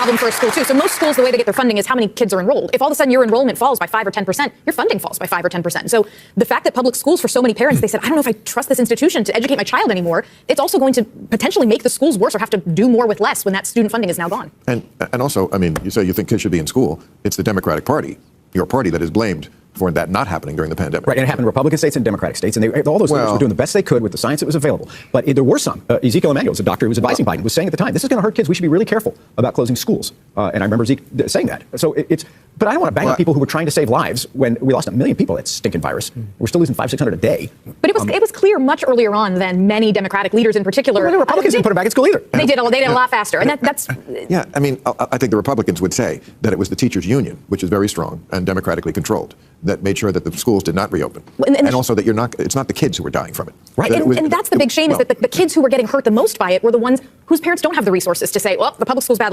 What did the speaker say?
problem for a school, too. So most schools, the way they get their funding is how many kids are enrolled. If all of a sudden your enrollment falls by 5 or 10%, your funding falls by 5 or 10%. So the fact that public schools, for so many parents, they said, I don't know if I trust this institution to educate my child anymore, it's also going to potentially make the schools worse or have to do more with less when that student funding is now gone. And also, I mean, you say you think kids should be in school. It's the Democratic Party, your party, that is blamed for that not happening during the pandemic. Right, and it happened in Republican states and Democratic states, and all those leaders were doing the best they could with the science that was available. But there were some. Ezekiel Emanuel was a doctor who was advising Biden, was saying at the time, this is going to hurt kids. We should be really careful about closing schools. And I remember Zeke saying that. So but I don't want to bang on people who were trying to save lives when we lost 1 million people. That stinking virus. We're still losing 500-600 a day. But it was clear much earlier on than many Democratic leaders in particular. Well, the Republicans didn't put them back in school either. They did a lot faster, and that's. Yeah, I mean, I think the Republicans would say that it was the teachers' union, which is very strong and democratically controlled, that made sure that the schools did not reopen, and also that it's not the kids who were dying from it. Right, and that's the big shame, is that the kids who were getting hurt the most by it were the ones whose parents don't have the resources to say, well, the public school's bad.